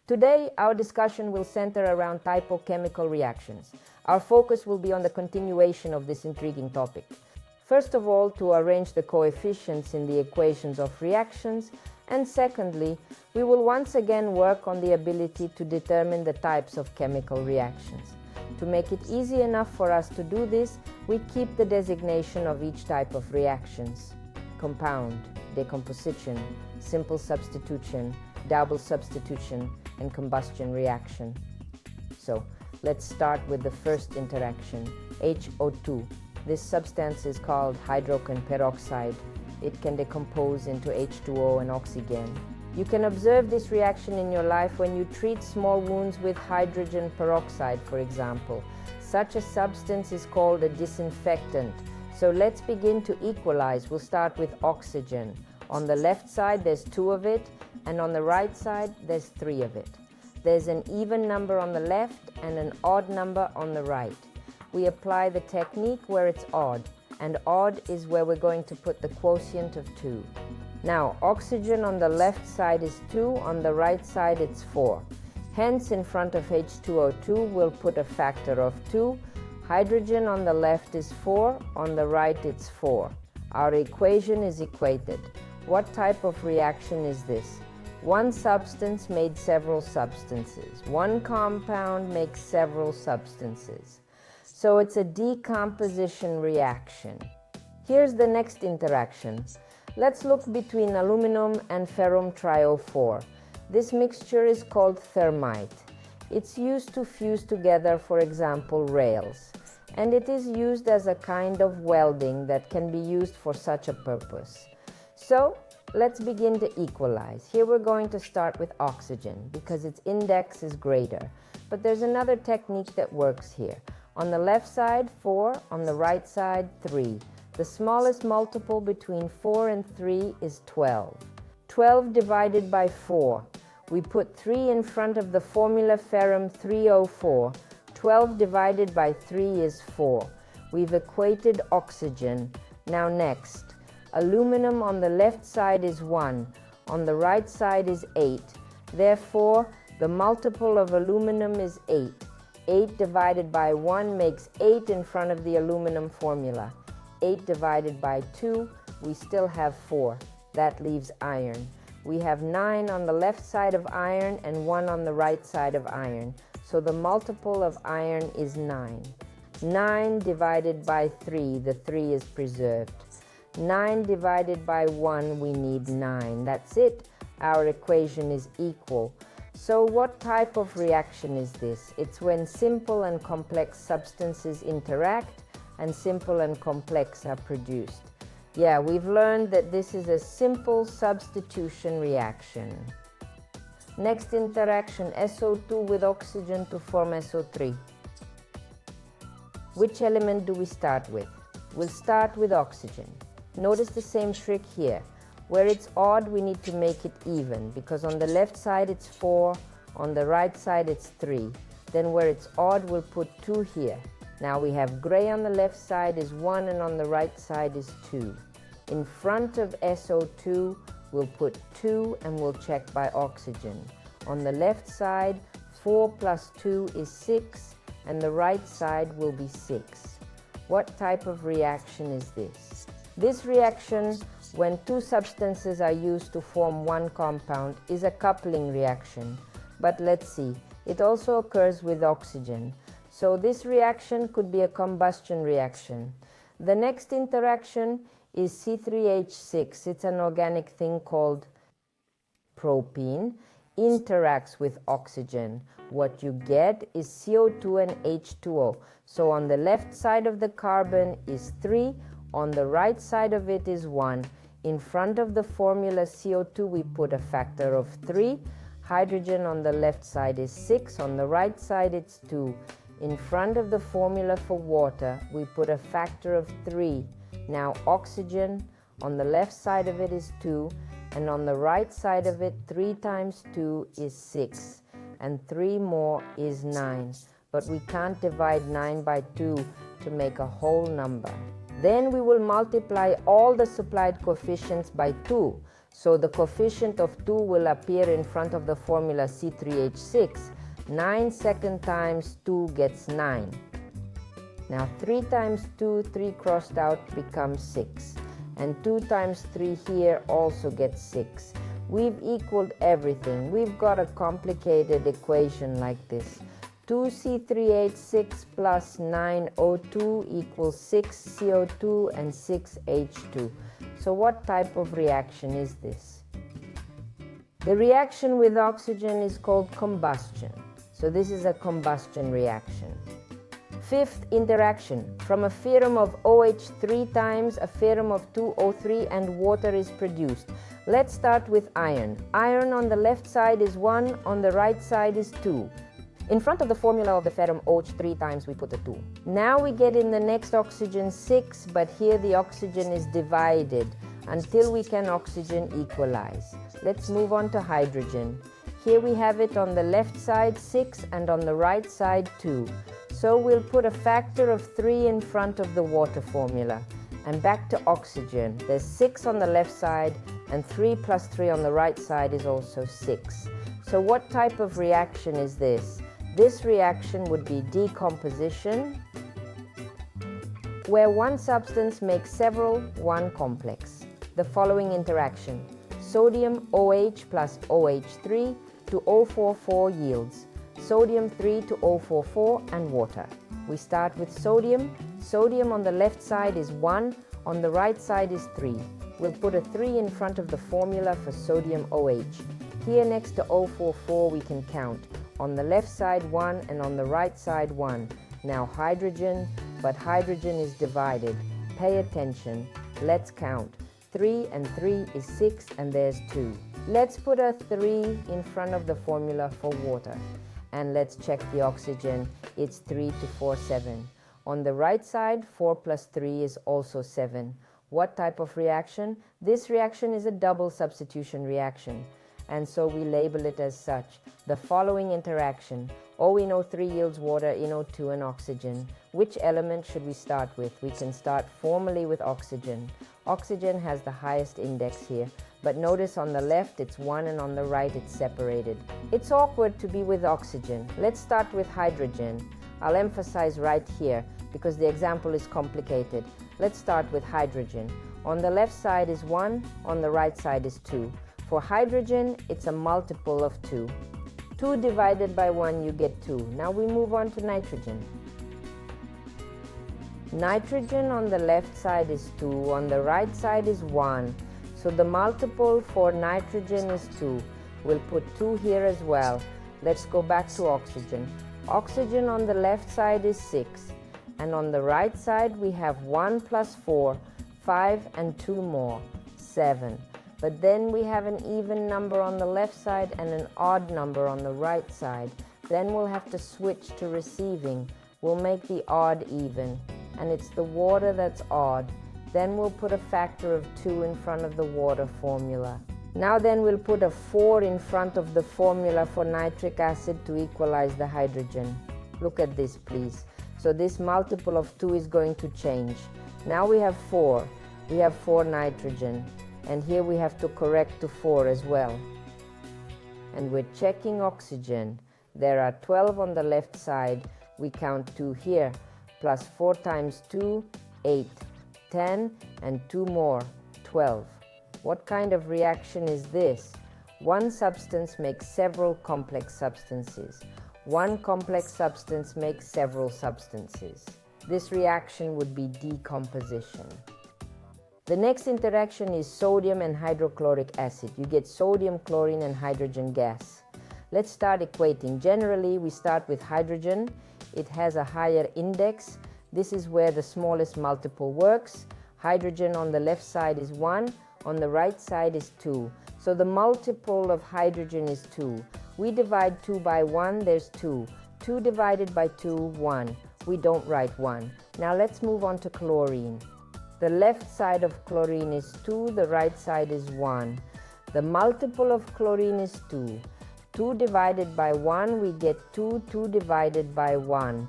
Today, our discussion will center around typochemical reactions. Our focus will be on the continuation of this intriguing topic. First of all, to arrange the coefficients in the equations of reactions, and secondly, we will once again work on the ability to determine the types of chemical reactions. To make it easy enough for us to do this, we keep the designation of each type of reactions: compound, decomposition, simple substitution, double substitution, and combustion reaction. So, let's start with the first interaction, HO2. This substance is called hydrogen peroxide. It can decompose into H2O and oxygen. You can observe this reaction in your life when you treat small wounds with hydrogen peroxide, for example. Such a substance is called a disinfectant. So let's begin to equalize. We'll start with oxygen. On the left side, there's 2 of it, and on the right side, there's 3 of it. There's an even number on the left and an odd number on the right. We apply the technique where it's odd, and odd is where we're going to put the quotient of 2. Now, oxygen on the left side is 2, on the right side it's 4. Hence, in front of H2O2, we'll put a factor of 2. Hydrogen on the left is 4, on the right it's 4. Our equation is equated. What type of reaction is this? One substance made several substances. One compound makes several substances. So it's a decomposition reaction. Here's the next interaction. Let's look between aluminum and ferrum TiO4. This mixture is called thermite. It's used to fuse together, for example, rails. And it is used as a kind of welding that can be used for such a purpose. So, let's begin to equalize. Here we're going to start with oxygen because its index is greater. But there's another technique that works here. On the left side, 4. On the right side, 3. The smallest multiple between 4 and 3 is 12. 12 divided by 4. We put 3 in front of the formula ferrum 3O4. 12 divided by 3 is 4. We've equated oxygen. Now next. Aluminum on the left side is 1. On the right side is 8. Therefore, the multiple of aluminum is 8. 8 divided by 1 makes 8 in front of the aluminum formula. 8 divided by 2, we still have 4. That leaves iron. We have 9 on the left side of iron and 1 on the right side of iron. So the multiple of iron is 9. 9 divided by 3, the 3 is preserved. 9 divided by 1, we need 9. That's it. Our equation is equal. So what type of reaction is this? It's when simple and complex substances interact and simple and complex are produced. Yeah, we've learned that this is a simple substitution reaction. Next interaction, SO2 with oxygen to form SO3. Which element do we start with? We'll start with oxygen. Notice the same trick here. Where it's odd, we need to make it even, because on the left side it's 4, on the right side it's 3. Then where it's odd, we'll put 2 here. Now we have gray on the left side is 1 and on the right side is 2. In front of SO2, we'll put 2 and we'll check by oxygen. On the left side, 4 plus 2 is 6, and the right side will be 6. What type of reaction is this? This reaction, when 2 substances are used to form one compound, is a coupling reaction. But let's see, it also occurs with oxygen. So this reaction could be a combustion reaction. The next interaction is C3H6. It's an organic thing called propene. Interacts with oxygen. What you get is CO2 and H2O. So on the left side of the carbon is 3, on the right side of it is 1. In front of the formula CO2 we put a factor of 3. Hydrogen on the left side is 6, on the right side it's 2. In front of the formula for water we put a factor of 3. Now oxygen, on the left side of it is 2, and on the right side of it 3 times 2 is 6, and 3 more is 9. But we can't divide 9 by 2 to make a whole number. Then we will multiply all the supplied coefficients by 2. So the coefficient of 2 will appear in front of the formula C3H6. 9 second times 2 gets 9. Now 3 times 2, 3 crossed out becomes 6. And 2 times 3 here also gets 6. We've equaled everything. We've got a complicated equation like this. 2C3H6 plus 9O2 equals 6CO2 and 6H2. So what type of reaction is this? The reaction with oxygen is called combustion. So this is a combustion reaction. Fifth interaction. From a theorem of OH 3 times a theorem of 2O3 and water is produced. Let's start with iron. Iron on the left side is 1, on the right side is 2. In front of the formula of the theorem OH 3 times we put a 2. Now we get in the next oxygen 6, but here the oxygen is divided until we can oxygen equalize. Let's move on to hydrogen. Here we have it on the left side 6 and on the right side 2. So we'll put a factor of 3 in front of the water formula. And back to oxygen. There's 6 on the left side and 3 plus 3 on the right side is also 6. So what type of reaction is this? This reaction would be decomposition, where one substance makes several, one complex. The following interaction. Sodium OH plus OH3 to O44 yields sodium 3 to O44 and water. We start with sodium. Sodium on the left side is 1, on the right side is 3. We'll put a 3 in front of the formula for sodium OH. Here next to O44 we can count. On the left side 1 and on the right side 1. Now hydrogen, but hydrogen is divided. Pay attention. Let's count. 3 and 3 is 6 and there's 2. Let's put a 3 in front of the formula for water. And let's check the oxygen. It's 3 to 4, 7. On the right side, 4 plus 3 is also 7. What type of reaction? This reaction is a double substitution reaction. And so we label it as such. The following interaction. ONO3 yields water, NO2 and oxygen. Which element should we start with? We can start formally with oxygen. Oxygen has the highest index here. But notice on the left it's 1 and on the right it's separated. It's awkward to be with oxygen. Let's start with hydrogen. I'll emphasize right here because the example is complicated. Let's start with hydrogen. On the left side is 1, on the right side is 2. For hydrogen, it's a multiple of 2. 2 divided by 1, you get 2. Now we move on to nitrogen. Nitrogen on the left side is 2, on the right side is 1. So the multiple for nitrogen is 2. We'll put 2 here as well. Let's go back to oxygen. Oxygen on the left side is 6. And on the right side we have 1 plus 4, 5 and 2 more, 7. But then we have an even number on the left side and an odd number on the right side. Then we'll have to switch to receiving. We'll make the odd even. And it's the water that's odd. Then we'll put a factor of 2 in front of the water formula. Now then we'll put a 4 in front of the formula for nitric acid to equalize the hydrogen. Look at this please. So this multiple of 2 is going to change. Now we have 4. We have 4 nitrogen. And here we have to correct to 4 as well. And we're checking oxygen. There are 12 on the left side. We count 2 here. Plus 4 times 2, 8. 10 and 2 more, 12. What kind of reaction is this? One substance makes several complex substances. One complex substance makes several substances. This reaction would be decomposition. The next interaction is sodium and hydrochloric acid. You get sodium, chlorine and hydrogen gas. Let's start equating. Generally, we start with hydrogen. It has a higher index. This is where the smallest multiple works. Hydrogen on the left side is 1, on the right side is 2. So the multiple of hydrogen is 2. We divide 2 by 1, there's 2. 2 divided by 2, 1. We don't write 1. Now let's move on to chlorine. The left side of chlorine is 2, the right side is 1. The multiple of chlorine is 2. 2 divided by 1, we get 2. 2 divided by 1.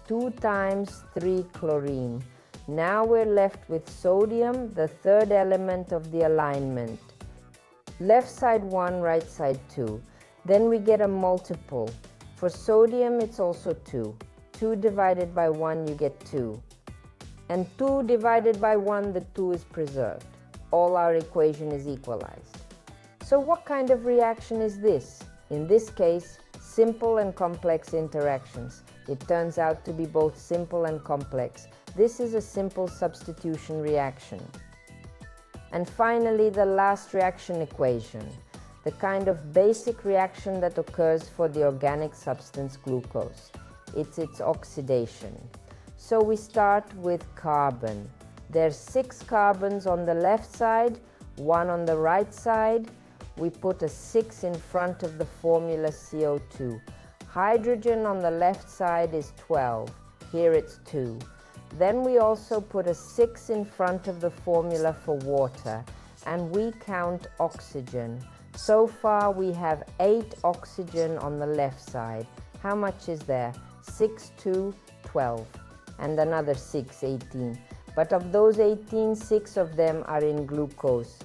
2 times 3 chlorine. Now we're left with sodium, the third element of the alignment. Left side 1, right side 2. Then we get a multiple. For sodium, it's also 2. 2 divided by 1, you get 2. And 2 divided by 1, the 2 is preserved. All our equation is equalized. So what kind of reaction is this? In this case, simple and complex interactions. It turns out to be both simple and complex. This is a simple substitution reaction. And finally, the last reaction equation, the kind of basic reaction that occurs for the organic substance glucose. It's its oxidation. So we start with carbon. There's 6 carbons on the left side, 1 on the right side. We put a 6 in front of the formula CO2. Hydrogen on the left side is 12. Here it's 2. Then we also put a 6 in front of the formula for water, and we count oxygen. So far we have 8 oxygen on the left side. How much is there? 6, 2, 12. And another 6, 18. But of those 18, 6 of them are in glucose.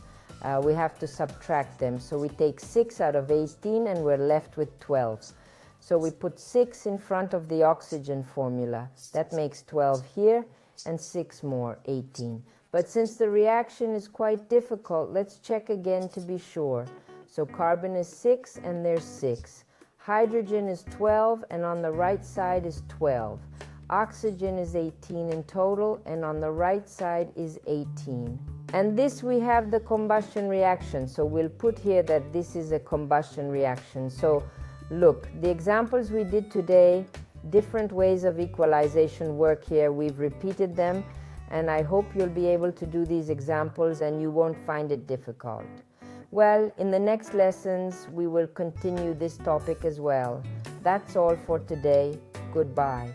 We have to subtract them. So we take 6 out of 18 and we're left with 12. So we put 6 in front of the oxygen formula. That makes 12 here and 6 more, 18. But since the reaction is quite difficult, let's check again to be sure. So carbon is 6 and there's 6. Hydrogen is 12 and on the right side is 12. Oxygen is 18 in total and on the right side is 18. And this we have the combustion reaction. So we'll put here that this is a combustion reaction. So look, the examples we did today, different ways of equalization work here. We've repeated them, and I hope you'll be able to do these examples and you won't find it difficult. Well, in the next lessons, we will continue this topic as well. That's all for today. Goodbye.